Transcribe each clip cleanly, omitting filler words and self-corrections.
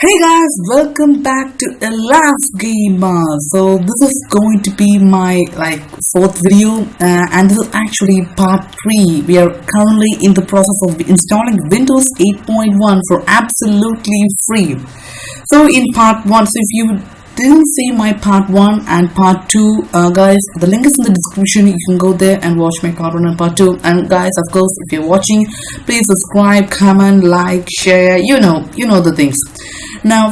Hey guys, welcome back to Alaz Gamer. So this is going to be my fourth video, and this is actually part 3. We are currently in the process of installing Windows 8.1 for absolutely free. So in part 1, so if you didn't see my part 1 and part 2, guys, the link is in the description. You can go there and watch my part 1 and part 2. And guys, of course, if you're watching, please subscribe, comment, like, share, you know the things. Now,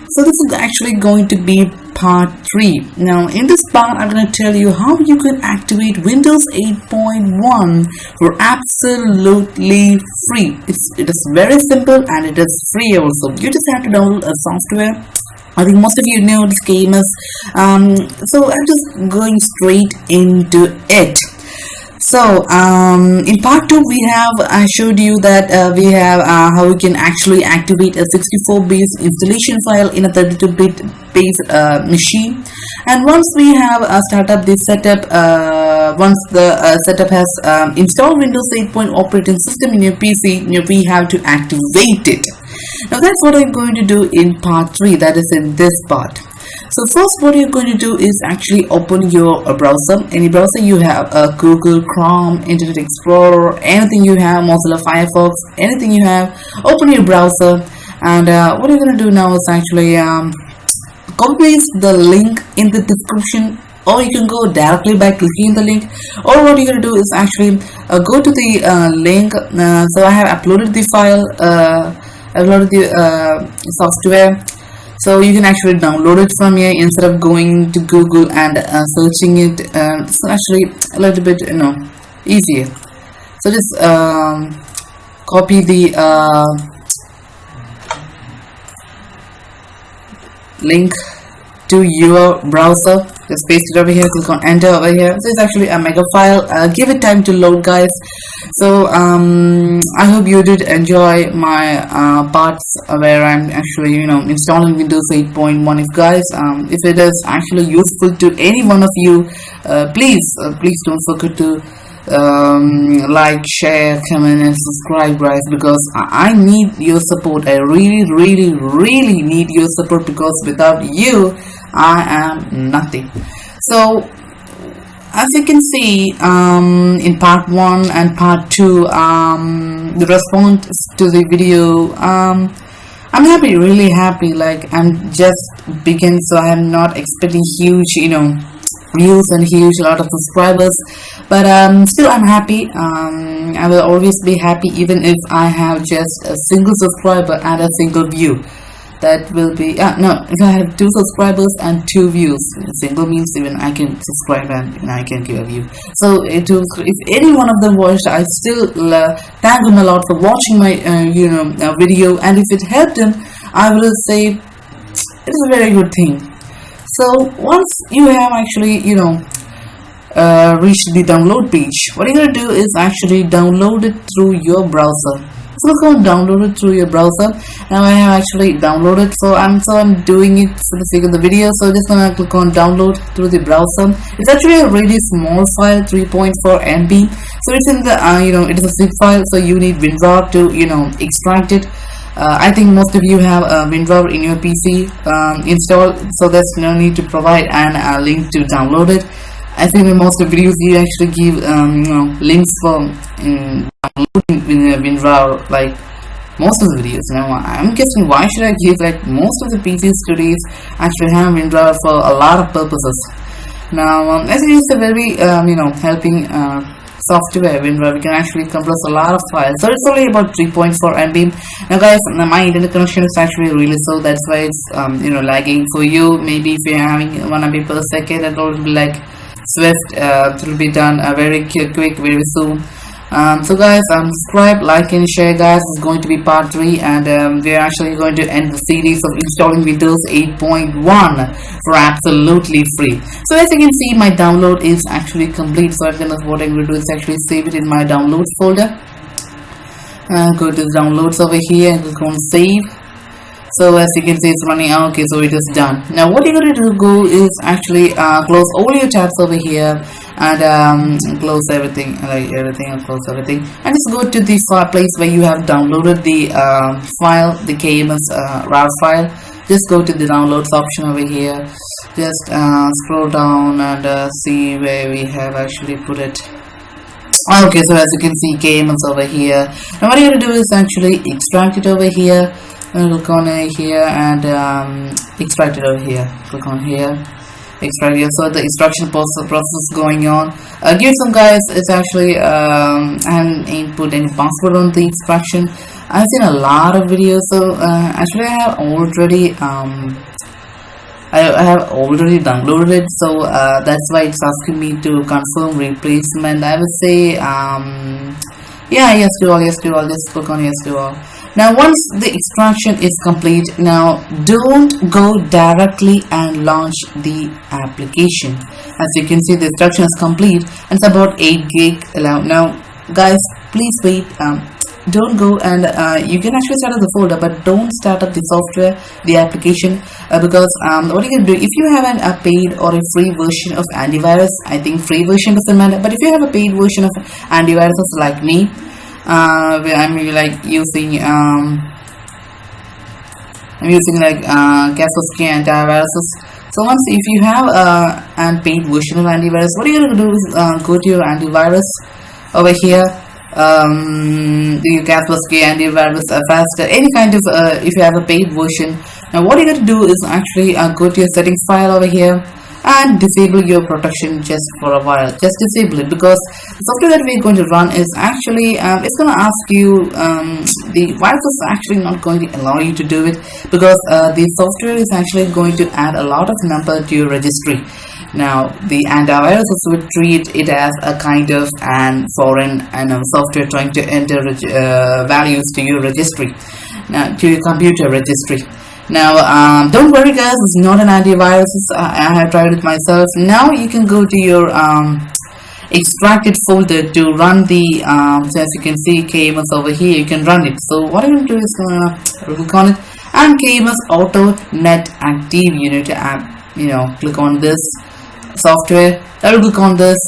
so this is actually going to be part 3. Now, in this part, I'm going to tell you how you can activate Windows 8.1 for absolutely free. It is very simple and it is free also. You just have to download a software. I think most of you know this game is. So I'm just going straight into it. So in part 2 I showed you that we have how we can actually activate a 64-bit installation file in a 32-bit base machine. And once we have start up the setup, once the setup has installed Windows 8 operating system in your PC, we have to activate it. Now that's what I'm going to do in part 3, that is in this part. So first what you're going to do is actually open your browser, any browser you have, Google, Chrome, Internet Explorer, anything you have, Mozilla Firefox, anything you have, open your browser. And what you're going to do now is actually copy paste the link in the description, or you can go directly by clicking the link, or what you're going to do is actually go to the link. So I have uploaded the file, uploaded the software. So you can actually download it from here instead of going to Google and searching it. It's actually a little bit easier. So just copy the link to your browser, just paste it over here, click on enter over here. So it's actually a mega file. Give it time to load, guys. So I hope you did enjoy my parts where I'm actually installing Windows 8.1. If it is actually useful to any one of you, please don't forget to like, share, comment and subscribe, guys, because I need your support. I really need your support, because without you I am nothing. So as you can see in part 1 and part 2, the response to the video, I'm happy, really happy. Like, I'm just begin, so I'm not expecting huge views and huge lot of subscribers, but still I'm happy. I will always be happy even if I have just a single subscriber and a single view. That will be no, if I have 2 subscribers and 2 views, single means even I can subscribe and I can give a view. So if any one of them watched, I still thank them a lot for watching my video, and if it helped them, I will say it's a very good thing. So once you have actually reached the download page, what you're going to do is actually download it through your browser. So click on download it through your browser. Now I have actually downloaded, so I'm doing it for the sake of the video. So just gonna click on download through the browser. It's actually a really small file, 3.4 MB. So it's in the it is a zip file, so you need WinRAR to extract it. I think most of you have WinRAR in your PC installed, so there's no need to provide a link to download it. I think in most of the videos you actually give links for downloading WinRAR, like most of the videos. Now I'm guessing, why should I give, like, most of the PCs today actually have WinRAR for a lot of purposes. Now as it is a very helping software, WinRAR, we can actually compress a lot of files. So it's only about 3.4 MB. Now guys, my internet connection is actually really slow, that's why it's lagging for you. Maybe if you're having 1 MB per second, it will be like swift. It will be done very quick, very soon. So guys, subscribe, like and share, guys. It's going to be part 3, and we are actually going to end the series of installing Windows 8.1 for absolutely free. So as you can see, my download is actually complete. So what I'm going to do is actually save it in my downloads folder. Go to downloads over here and click on save. So as you can see, it's running out. Okay, so it is done. Now what you're going to do is actually close all your tabs over here, and close everything, like everything, and close everything, and just go to the place where you have downloaded the file, the KMS RAR file. Just go to the downloads option over here. Just scroll down and see where we have actually put it. Okay, so as you can see, KMS over here. Now what you're going to do is actually extract it over here. Click on here and extract it over here. Click on here, extract here. So the extraction process going on. Give some guys, it's actually I haven't put any password on the extraction. I've seen a lot of videos, so actually I have already downloaded it, so that's why it's asking me to confirm replacement. I would say yeah, yes to all, yes to all. Just click on yes to all. Now once the extraction is complete, now don't go directly and launch the application. As you can see, the extraction is complete and it's about 8 gig allowed. Now guys, please wait. Don't go and you can actually start up the folder, but don't start up the software, the application, because what you can do, if you have a paid or a free version of antivirus, I think free version doesn't matter, but if you have a paid version of antiviruses like me, I'm like using like Kaspersky antiviruses. So once if you have a paid version of antivirus, what you're going to do is go to your antivirus over here. The Kaspersky antivirus faster, any kind of if you have a paid version. Now what you're going to do is actually go to your settings file over here and disable your protection just for a while. Just disable it, because the software that we're going to run is actually it's going to ask you, the virus is actually not going to allow you to do it, because the software is actually going to add a lot of number to your registry. Now the antiviruses would treat it as a kind of an foreign software trying to enter values to your registry, now to your computer registry. Now don't worry guys, it's not an antivirus. I have tried it myself. Now you can go to your extracted folder to run the so as you can see, KMS over here, you can run it. So what I'm going to do is click on it, and KMS Auto Net Active, you need to click on this software. I will click on this,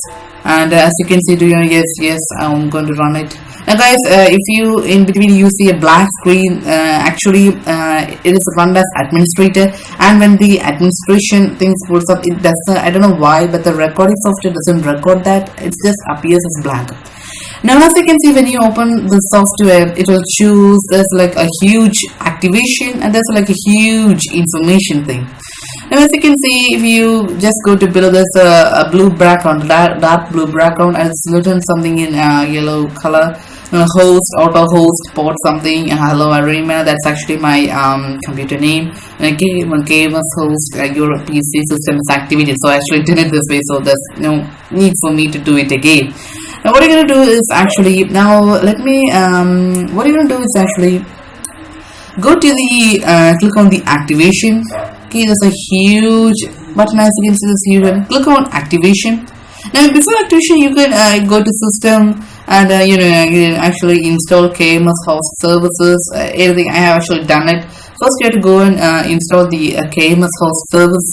and as you can see, do yes, I'm going to run it. Now guys, if you in between you see a black screen, actually it is run as administrator, and when the administration things pulls up, it does I don't know why, but the recording software doesn't record that. It just appears as blank. Now as you can see, when you open the software, it will choose, there's like a huge activation and there's like a huge information thing. Now as you can see, if you just go to below, there's a blue background, dark blue background, and it's written something in yellow color. Host, auto host, port something, hello arena. That's actually my computer name. And KMS host, your PC system is activated, so I actually did it this way, so there's no need for me to do it again. Now what you're going to do is actually, what you're going to do is actually go to the click on the activation. Okay, there's a huge button, as you can see, this huge. Click on activation. Now before activation, you can go to system and you can actually install KMS host services. Everything, I have actually done it. First you have to go and install the KMS host service.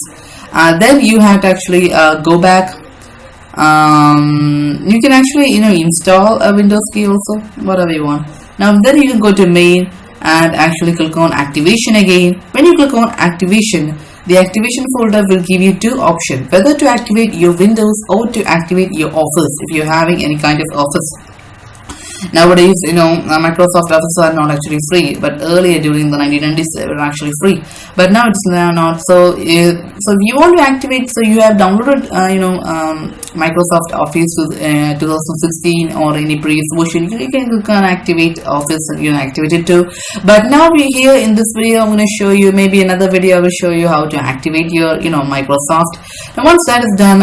Then you have to actually go back. You can actually install a Windows key also, whatever you want. Now then you can go to main and actually click on activation again. When you click on activation, the activation folder will give you two options, whether to activate your Windows or to activate your Office if you're having any kind of Office. Nowadays, Microsoft Office are not actually free, but earlier during the 1990s they were actually free, but now it's not. So if you want to activate, so you have downloaded Microsoft Office 2016 or any previous version, you can activate Office and activate it too. But now we here in this video, I'm going to show you, maybe another video I will show you how to activate your Microsoft. Now once that is done,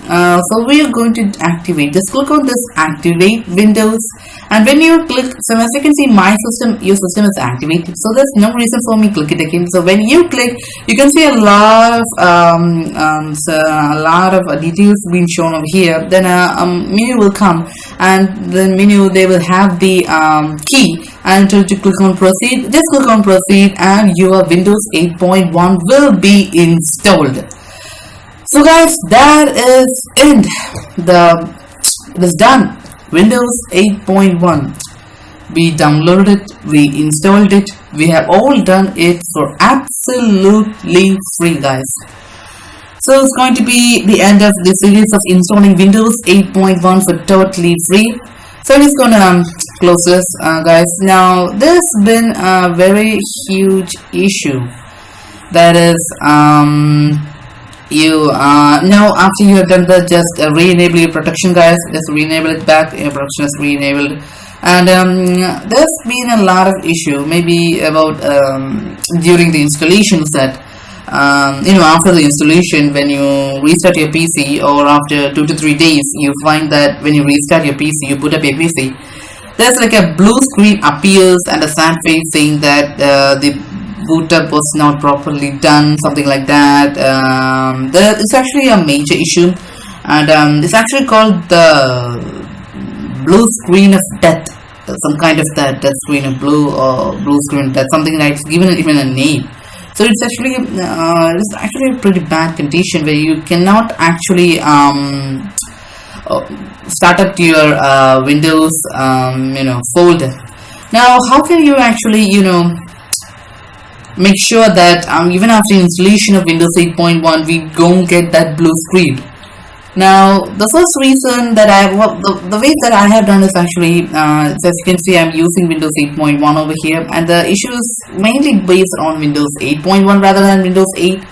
so we are going to activate, just click on this activate Windows, and when you click, so as you can see, my system, your system is activated, so there's no reason for me click it again. So when you click, you can see a lot of details being shown over here. Then a menu will come, and the menu, they will have the key, and to click on proceed, just click on proceed, and your Windows 8.1 will be installed. So guys, that is it. It is done. Windows 8.1. We downloaded it, we installed it, we have all done it for absolutely free, guys. So it's going to be the end of the series of installing Windows 8.1 for totally free. So I'm just gonna close this, guys. Now there's been a very huge issue, that is you now after you have done that, just re-enable your protection, guys. Just re-enable it back. Your protection is re-enabled. And there's been a lot of issue, maybe about during the installation set. After the installation, when you restart your PC, or after 2 to 3 days, you find that when you restart your PC, you boot up your PC, there's like a blue screen appears and a sad face saying that the boot up was not properly done, something like that. It's actually a major issue, and it's actually called the blue screen of death, some kind of that death screen of blue, or blue screen of death, something like, it's given even a name. So it's actually a pretty bad condition where you cannot actually start up your Windows folder. Now how can you actually make sure that even after installation of Windows 8.1 we don't get that blue screen? Now the first reason that the way that I have done is actually, as you can see, I'm using Windows 8.1 over here, and the issue is mainly based on Windows 8.1 rather than Windows 8.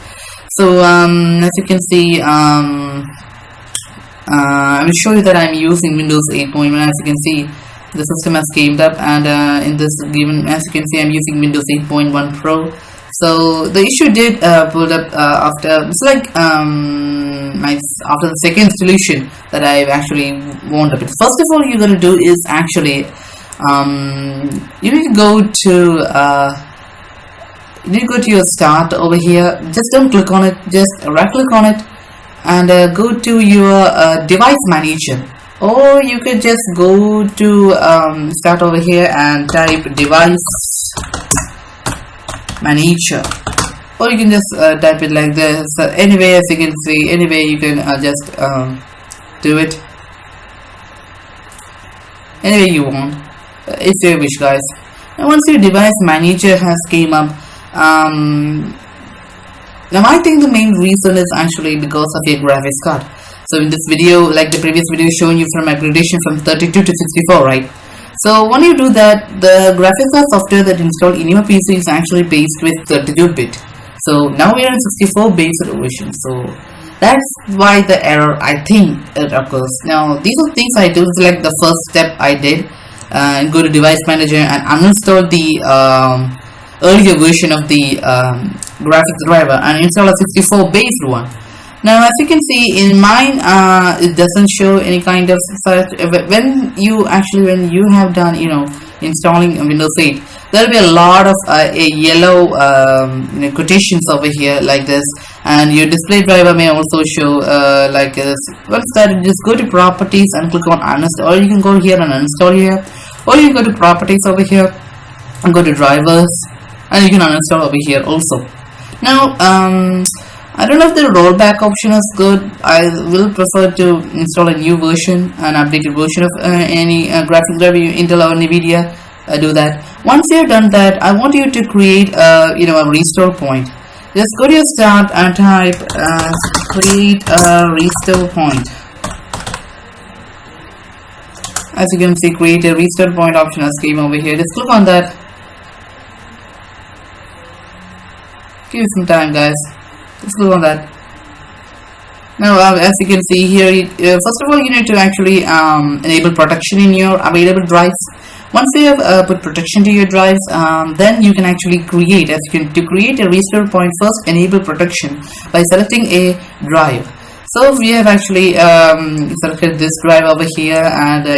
So as you can see, I will show you that I'm using Windows 8.1. As you can see, the system has came up, and in this given, as you can see, I'm using Windows 8.1 Pro. So the issue did pulled up after, it's like after the second installation that I've actually wound up. First of all, you're going to do is actually you need to go to your start over here. Just don't click on it, just right click on it and go to your device manager, or you could just go to start over here and type device manager, or you can just type it like this. So anyway, as you can see, anyway you can just do it anyway you want. It's your wish, guys. And once your device manager has came up, now I think the main reason is actually because of your graphics card. So in this video, like the previous video, showing you from upgradation from 32 to 64, right? So when you do that, the graphics card software that installed in your PC is actually based with 32-bit. So now we are in 64 based version. So that's why the error, I think, it occurs. Now these are things I do. It's like the first step I did, and go to device manager and uninstall the earlier version of the graphics driver and install a 64 based one. Now as you can see in mine, it doesn't show any kind of such. When you have done installing Windows 8, there will be a lot of yellow quotations over here like this, and your display driver may also show like this. Once that, just go to properties and click on uninstall, or you can go here and uninstall here, or you can go to properties over here and go to drivers, and you can uninstall over here also. Now I don't know if the rollback option is good. I will prefer to install a new version, an updated version of any graphics driver, Intel or Nvidia. Do that. Once you've done that, I want you to create a restore point. Just go to your start and type create a restore point. As you can see, create a restore point option has came over here. Just click on that. Give it some time, guys. Let's click on that. Now as you can see here, first of all you need to actually enable protection in your available drives. Once you have put protection to your drives, then you can actually create, to create a restore point, first enable protection by selecting a drive. So we have actually selected this drive over here, and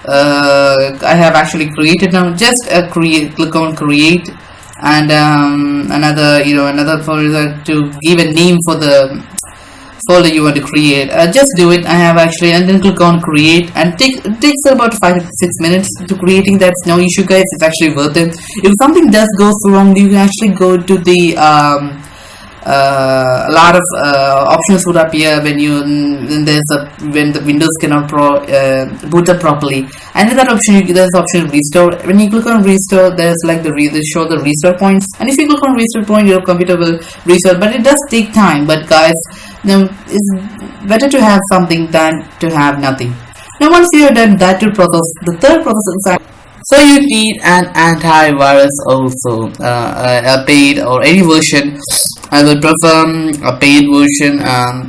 I have actually created. Now just click on create, and another folder to give a name for the folder you want to create. Just do it. I have actually, and then click on create, and it takes about 5 to 6 minutes to creating. That's no issue, guys. It's actually worth it. If something does go wrong, you can actually go to the a lot of options would appear when when the Windows cannot boot up properly. And in that option, there's option restore. When you click on restore, there's like they show the restore points, and if you click on restore point, your computer will restore. But it does take time. But guys, it's better to have something than to have nothing. Now once you have done that two process, the third process is so you need an antivirus also, a paid or any version. I would prefer a paid version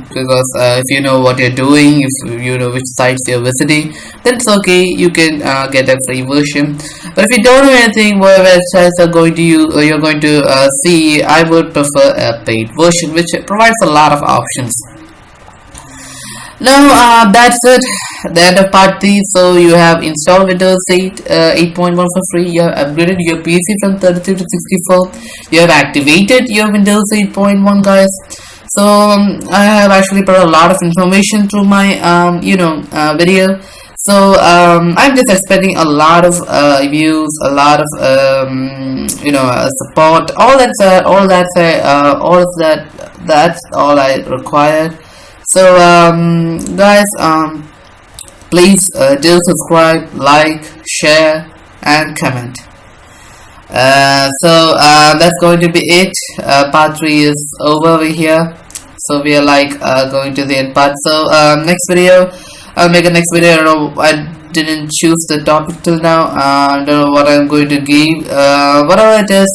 because if you know what you're doing, if you know which sites you're visiting, then it's okay. You can get a free version. But if you don't know anything, what websites are going to you're going to see, I would prefer a paid version, which provides a lot of options. Now that's it, the end of part 3. So you have installed Windows 8.1 for free. You have upgraded your PC from 32 to 64. You have activated your Windows 8.1, guys. So I have actually put a lot of information through my video. So I'm just expecting a lot of views, a lot of support. That's all I required. So guys, please do subscribe, like, share and comment. So that's going to be it. Part 3 is over here, so we are like going to the end part. So next video, I'll make a next video. I didn't choose the topic till now. I don't know what I'm going to give. Whatever it is,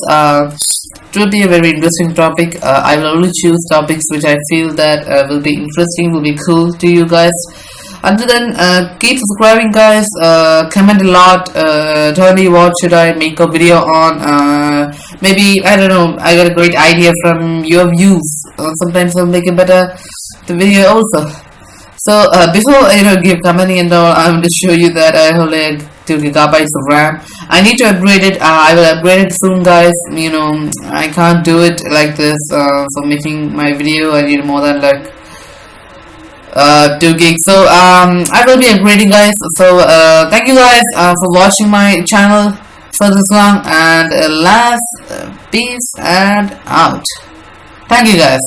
it will be a very interesting topic. I will only choose topics which I feel that will be interesting, will be cool to you guys. Until then, keep subscribing, guys. Comment a lot. Tell me what should I make a video on. Maybe, I don't know, I got a great idea from your views. Sometimes I'll make a better the video also. So before give commenting and all, I'm going to show you that I have like 2 gigabytes of RAM. I need to upgrade it. I will upgrade it soon, guys. I can't do it like this. For making my video, I need more than like 2 gigs. So I will be upgrading, guys. So thank you guys for watching my channel for this long, and last peace and out. Thank you guys.